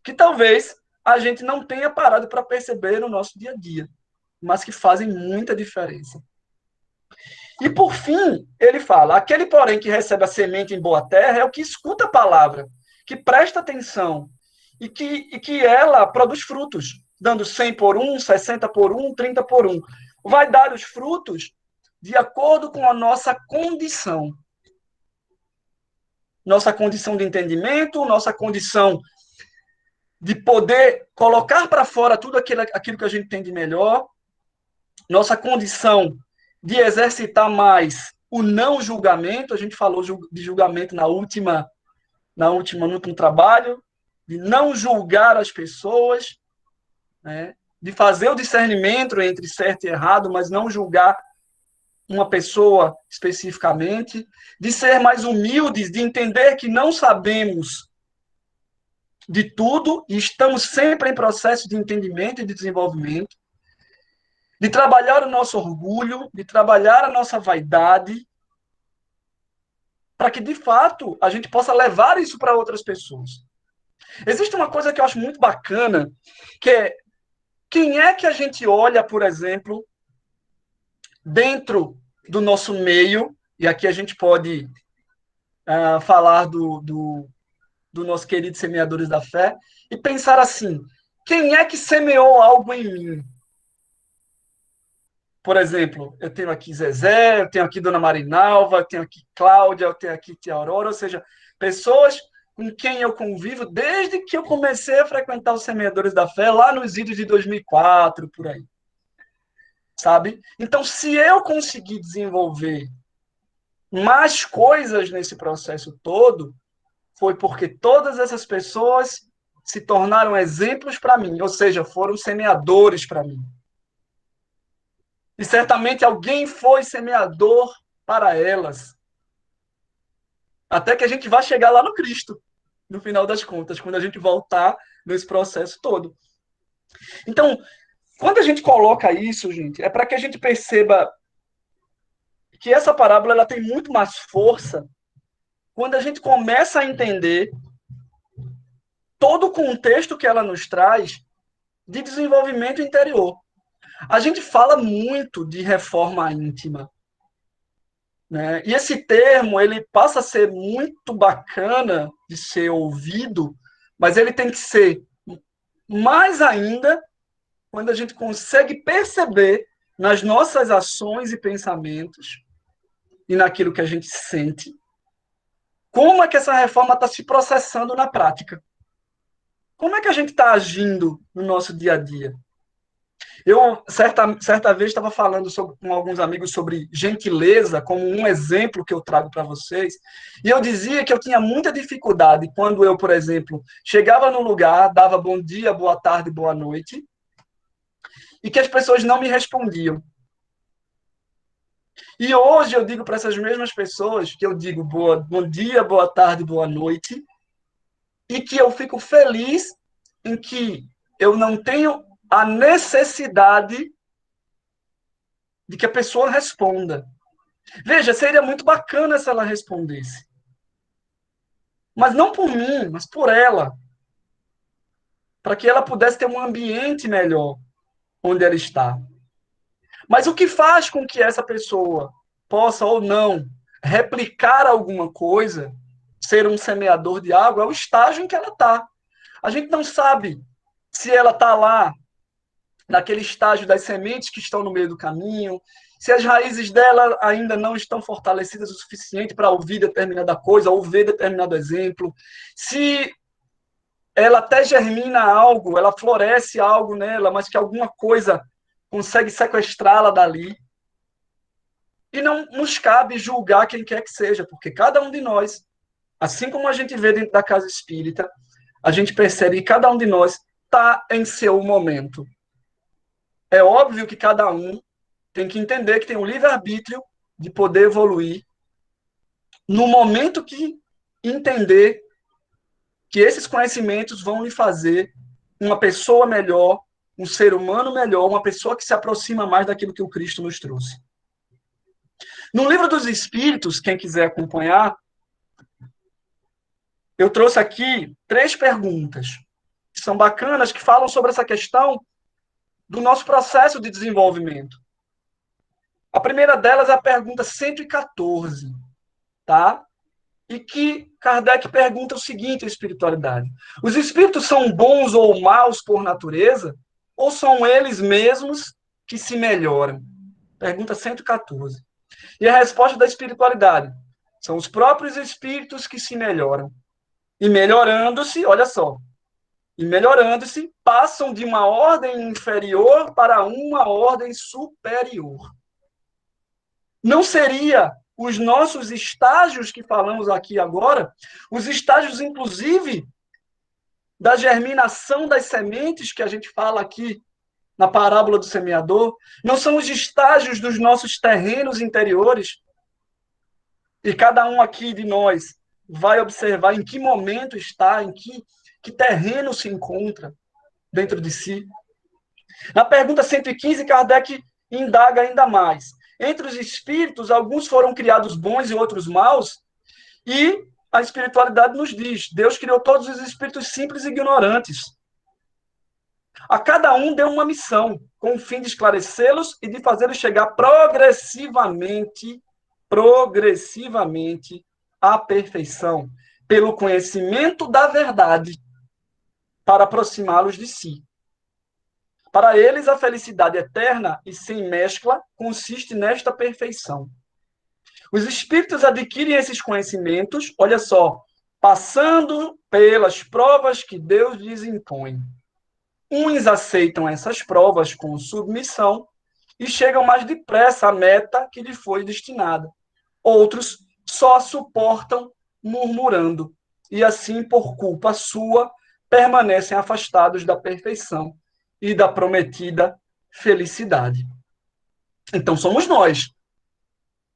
C: que talvez a gente não tenha parado para perceber no nosso dia a dia, mas que fazem muita diferença. E, por fim, ele fala, aquele, porém, que recebe a semente em boa terra é o que escuta a palavra, que presta atenção e que ela produz frutos, dando 100 por 1, 60 por 1, 30 por 1. Vai dar os frutos de acordo com a nossa condição. Nossa condição de entendimento, nossa condição de poder colocar para fora tudo aquilo que a gente tem de melhor, nossa condição de exercitar mais o não julgamento, a gente falou de julgamento no último trabalho, de não julgar as pessoas, né? De fazer o discernimento entre certo e errado, mas não julgar uma pessoa especificamente, de ser mais humildes, de entender que não sabemos de tudo e estamos sempre em processo de entendimento e de desenvolvimento, de trabalhar o nosso orgulho, de trabalhar a nossa vaidade, para que, de fato, a gente possa levar isso para outras pessoas. Existe uma coisa que eu acho muito bacana, que é quem é que a gente olha, por exemplo, dentro do nosso meio, e aqui a gente pode falar do nosso querido Semeadores da Fé, e pensar assim, quem é que semeou algo em mim? Por exemplo, eu tenho aqui Zezé, eu tenho aqui Dona Marinalva, eu tenho aqui Cláudia, eu tenho aqui Tia Aurora, ou seja, pessoas com quem eu convivo desde que eu comecei a frequentar os Semeadores da Fé, lá nos idos de 2004, por aí. Sabe? Então, se eu conseguir desenvolver mais coisas nesse processo todo, foi porque todas essas pessoas se tornaram exemplos para mim, ou seja, foram semeadores para mim. E certamente alguém foi semeador para elas. Até que a gente vai chegar lá no Cristo, no final das contas, quando a gente voltar nesse processo todo. Então, quando a gente coloca isso, gente, é para que a gente perceba que essa parábola ela tem muito mais força quando a gente começa a entender todo o contexto que ela nos traz de desenvolvimento interior. A gente fala muito de reforma íntima, né? E esse termo ele passa a ser muito bacana de ser ouvido, mas ele tem que ser mais ainda quando a gente consegue perceber nas nossas ações e pensamentos e naquilo que a gente sente, como é que essa reforma está se processando na prática. Como é que a gente está agindo no nosso dia a dia? Eu, certa vez, estava falando com alguns amigos sobre gentileza, como um exemplo que eu trago para vocês, e eu dizia que eu tinha muita dificuldade quando eu, por exemplo, chegava no lugar, dava bom dia, boa tarde, boa noite, e que as pessoas não me respondiam. E hoje eu digo para essas mesmas pessoas que eu digo bom dia, boa tarde, boa noite, e que eu fico feliz em que eu não tenho a necessidade de que a pessoa responda. Veja, seria muito bacana se ela respondesse. Mas não por mim, mas por ela. Para que ela pudesse ter um ambiente melhor onde ela está. Mas o que faz com que essa pessoa possa ou não replicar alguma coisa, ser um semeador de algo, é o estágio em que ela está. A gente não sabe se ela está lá, naquele estágio das sementes que estão no meio do caminho, se as raízes dela ainda não estão fortalecidas o suficiente para ouvir determinada coisa, ou ver determinado exemplo, se ela até germina algo, ela floresce algo nela, mas que alguma coisa consegue sequestrá-la dali. E não nos cabe julgar quem quer que seja, porque cada um de nós, assim como a gente vê dentro da casa espírita, a gente percebe que cada um de nós está em seu momento. É óbvio que cada um tem que entender que tem um livre-arbítrio de poder evoluir no momento que entender que esses conhecimentos vão lhe fazer uma pessoa melhor, um ser humano melhor, uma pessoa que se aproxima mais daquilo que o Cristo nos trouxe. No Livro dos Espíritos, quem quiser acompanhar, eu trouxe aqui 3 perguntas que são bacanas, que falam sobre essa questão do nosso processo de desenvolvimento. A primeira delas é a pergunta 114, tá? E que Kardec pergunta o seguinte à espiritualidade: os espíritos são bons ou maus por natureza? Ou são eles mesmos que se melhoram? Pergunta 114. E a resposta da espiritualidade: são os próprios espíritos que se melhoram. E melhorando-se, olha só, e melhorando-se, passam de uma ordem inferior para uma ordem superior. Não seria os nossos estágios que falamos aqui agora, os estágios, inclusive, da germinação das sementes que a gente fala aqui na parábola do semeador, não são os estágios dos nossos terrenos interiores? E cada um aqui de nós vai observar em que momento está, em que terreno se encontra dentro de si. Na pergunta 115, Kardec indaga ainda mais. Entre os espíritos, alguns foram criados bons e outros maus, e a espiritualidade nos diz: Deus criou todos os espíritos simples e ignorantes. A cada um deu uma missão, com o fim de esclarecê-los e de fazê-los chegar progressivamente à perfeição, pelo conhecimento da verdade, para aproximá-los de si. Para eles, a felicidade eterna e sem mescla consiste nesta perfeição. Os espíritos adquirem esses conhecimentos, olha só, passando pelas provas que Deus lhes impõe. Uns aceitam essas provas com submissão e chegam mais depressa à meta que lhe foi destinada. Outros só suportam murmurando e, assim, por culpa sua, permanecem afastados da perfeição e da prometida felicidade. Então, somos nós.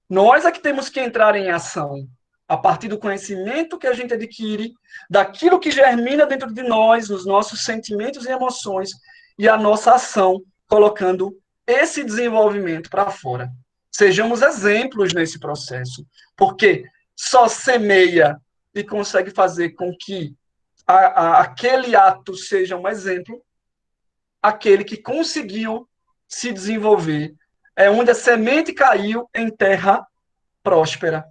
C: Nós é que temos que entrar em ação, a partir do conhecimento que a gente adquire, daquilo que germina dentro de nós, nos nossos sentimentos e emoções, e a nossa ação, colocando esse desenvolvimento para fora. Sejamos exemplos nesse processo, porque só semeia e consegue fazer com que aquele ato seja um exemplo, aquele que conseguiu se desenvolver, é onde a semente caiu em terra próspera.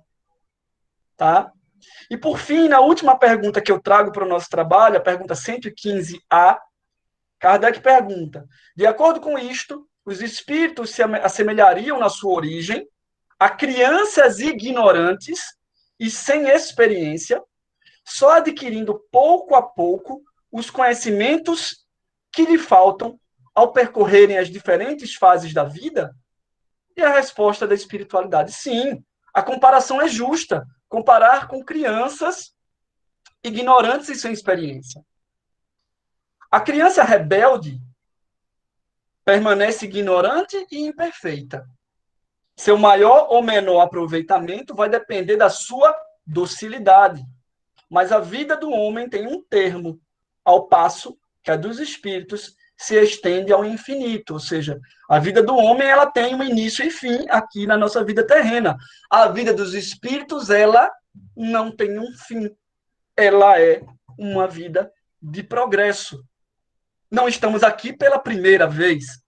C: Tá? E, por fim, na última pergunta que eu trago para o nosso trabalho, a pergunta 115A, Kardec pergunta: de acordo com isto, os espíritos se assemelhariam na sua origem a crianças ignorantes e sem experiência, só adquirindo pouco a pouco os conhecimentos que lhe faltam ao percorrerem as diferentes fases da vida? E a resposta da espiritualidade, sim. A comparação é justa. Comparar com crianças ignorantes e sem experiência. A criança rebelde permanece ignorante e imperfeita. Seu maior ou menor aproveitamento vai depender da sua docilidade. Mas a vida do homem tem um termo, ao passo que a dos espíritos se estende ao infinito. Ou seja, a vida do homem ela tem um início e fim aqui na nossa vida terrena. A vida dos espíritos ela não tem um fim. Ela é uma vida de progresso. Não estamos aqui pela primeira vez.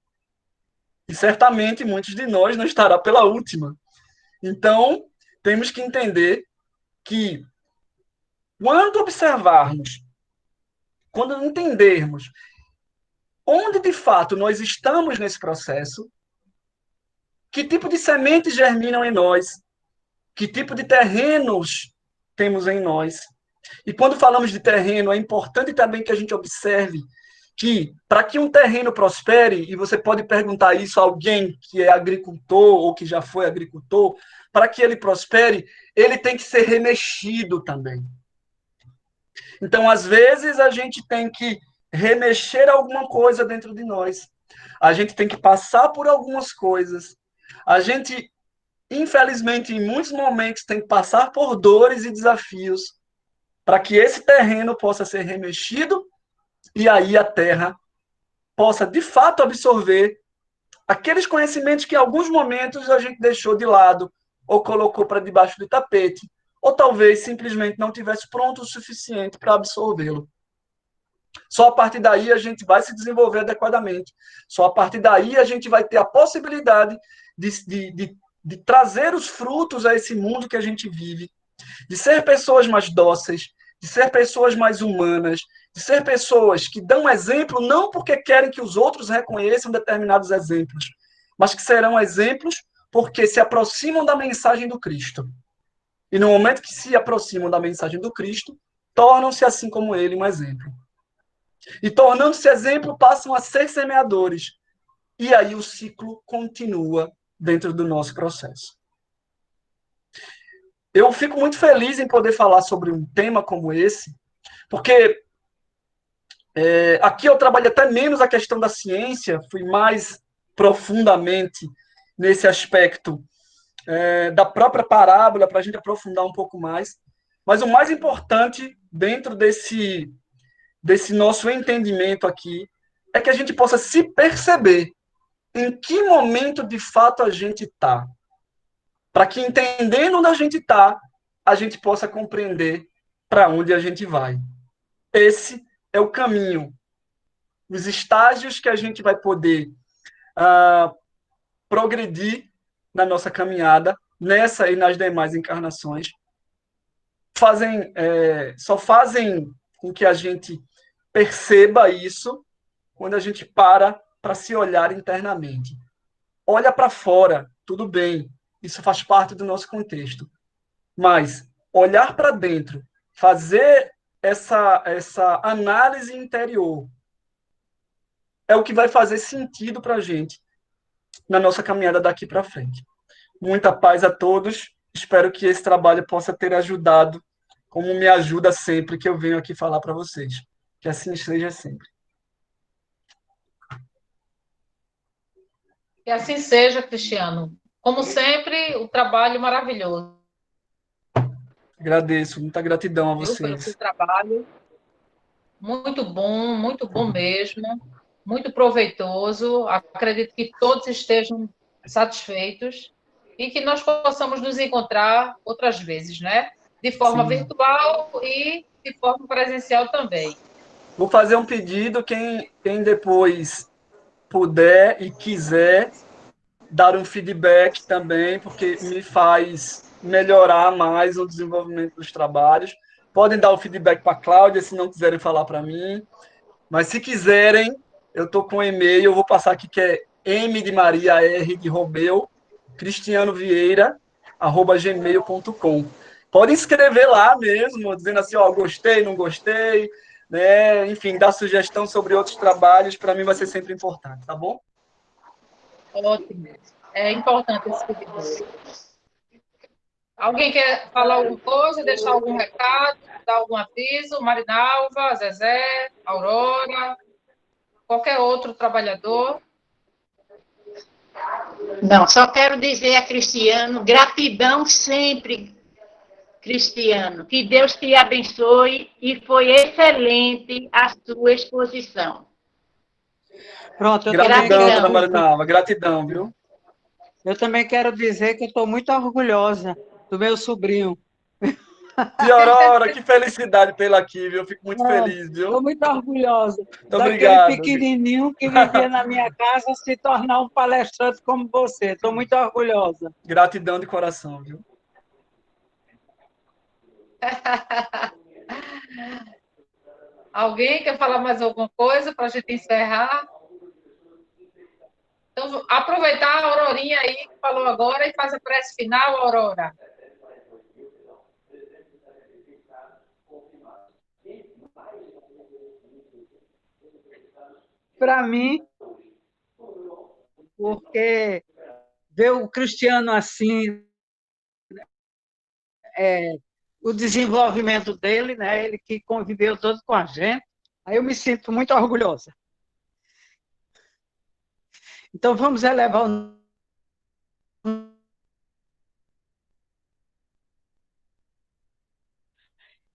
C: E certamente muitos de nós não estará pela última. Então, temos que entender que quando observarmos, quando entendermos onde de fato nós estamos nesse processo, que tipo de sementes germinam em nós, que tipo de terrenos temos em nós. E quando falamos de terreno, é importante também que a gente observe que, para que um terreno prospere, e você pode perguntar isso a alguém que é agricultor ou que já foi agricultor, para que ele prospere, ele tem que ser remexido também. Então, às vezes, a gente tem que remexer alguma coisa dentro de nós. A gente tem que passar por algumas coisas. A gente, infelizmente, em muitos momentos, tem que passar por dores e desafios para que esse terreno possa ser remexido e aí a terra possa, de fato, absorver aqueles conhecimentos que, em alguns momentos, a gente deixou de lado ou colocou para debaixo do tapete, ou talvez simplesmente não tivesse pronto o suficiente para absorvê-lo. Só a partir daí a gente vai se desenvolver adequadamente. Só a partir daí a gente vai ter a possibilidade de trazer os frutos a esse mundo que a gente vive, de ser pessoas mais dóceis, de ser pessoas mais humanas, de ser pessoas que dão exemplo não porque querem que os outros reconheçam determinados exemplos, mas que serão exemplos porque se aproximam da mensagem do Cristo. E no momento que se aproximam da mensagem do Cristo, tornam-se, assim como ele, um exemplo. E tornando-se exemplo, passam a ser semeadores. E aí o ciclo continua dentro do nosso processo. Eu fico muito feliz em poder falar sobre um tema como esse, porque aqui eu trabalho até menos a questão da ciência, fui mais profundamente nesse aspecto da própria parábola, para a gente aprofundar um pouco mais. Mas o mais importante dentro desse nosso entendimento aqui é que a gente possa se perceber em que momento de fato a gente está. Para que, entendendo onde a gente está, a gente possa compreender para onde a gente vai. Esse é o caminho. Os estágios que a gente vai poder progredir na nossa caminhada, nessa e nas demais encarnações, só fazem com que a gente perceba isso quando a gente para se olhar internamente. Olha para fora, tudo bem, isso faz parte do nosso contexto. Mas olhar para dentro, fazer essa análise interior, é o que vai fazer sentido para a gente na nossa caminhada daqui para frente. Muita paz a todos. Espero que esse trabalho possa ter ajudado, como me ajuda sempre que eu venho aqui falar para vocês. Que assim seja sempre.
A: Que assim seja, Cristiano. Como sempre, o trabalho maravilhoso.
C: Agradeço, muita gratidão a
A: Pelo
C: vocês.
A: seu trabalho. Muito bom mesmo. Muito proveitoso. Acredito que todos estejam satisfeitos e que nós possamos nos encontrar outras vezes, né? De forma virtual e de forma presencial também.
C: Vou fazer um pedido, quem depois puder e quiser dar um feedback também, porque me faz melhorar mais o desenvolvimento dos trabalhos. Podem dar o feedback para a Cláudia, se não quiserem falar para mim. Mas se quiserem, eu estou com um e-mail, eu vou passar aqui, que é M de Maria, R de Romeu, cristianovieira@gmail.com. Podem escrever lá mesmo, dizendo assim, gostei, não gostei, né? Enfim, dar sugestão sobre outros trabalhos, para mim vai ser sempre importante, tá bom?
A: Ótimo. É importante esse feedback. Alguém quer falar alguma coisa, deixar algum recado, dar algum aviso? Marinalva, Zezé, Aurora, qualquer outro trabalhador?
D: Não, só quero dizer a Cristiano, gratidão sempre, Cristiano. Que Deus te abençoe e foi excelente a sua exposição.
E: Pronto,
C: Gratidão, dona Marinalva, gratidão, viu?
E: Eu também quero dizer que eu estou muito orgulhosa do meu sobrinho.
C: Tia Aurora, que felicidade tê-la aqui, viu? Eu fico muito feliz, viu?
E: Estou muito orgulhosa.
C: Muito
E: Daquele
C: obrigado.
E: pequenininho que vivia na minha casa se tornar um palestrante como você. Estou muito orgulhosa.
C: Gratidão de coração, viu?
A: Alguém quer falar mais alguma coisa para a gente encerrar? Então, aproveitar a Aurorinha aí que falou agora e faz a prece final, Aurora.
E: Para mim, porque ver o Cristiano assim, o desenvolvimento dele, né? Ele que conviveu todo com a gente, aí eu me sinto muito orgulhosa. Então, vamos elevar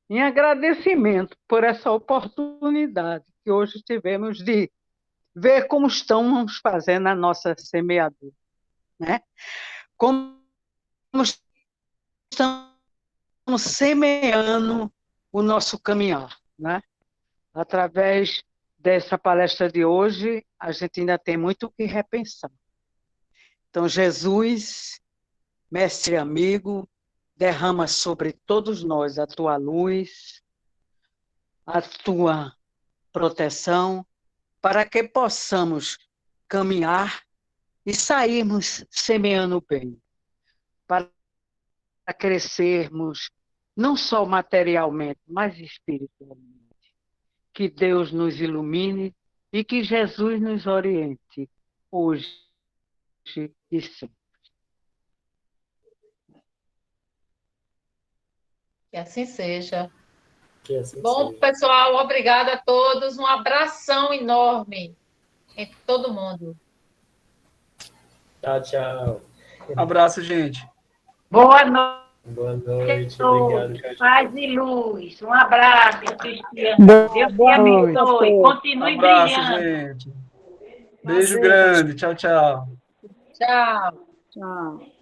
E: em agradecimento por essa oportunidade que hoje tivemos de ver como estamos fazendo a nossa semeadura, né? Como estamos semeando o nosso caminhar, né? Através dessa palestra de hoje, a gente ainda tem muito o que repensar. Então, Jesus, mestre amigo, derrama sobre todos nós a tua luz, a tua proteção, para que possamos caminhar e sairmos semeando o bem, para crescermos não só materialmente, mas espiritualmente. Que Deus nos ilumine e que Jesus nos oriente hoje e sempre.
A: Que assim seja.
F: Que assim
A: Bom,
F: seja.
A: pessoal, obrigada a todos. Um abração enorme em todo mundo.
F: Tchau, tchau.
C: Abraço, gente.
D: Boa noite.
F: Boa noite. Obrigado, Caju.
D: Paz e luz. Um abraço, Cristiano. Deus te abençoe. Continue
C: Abraço,
D: brilhando.
C: gente. Beijo grande. Tchau, tchau.
A: Tchau.
B: Tchau.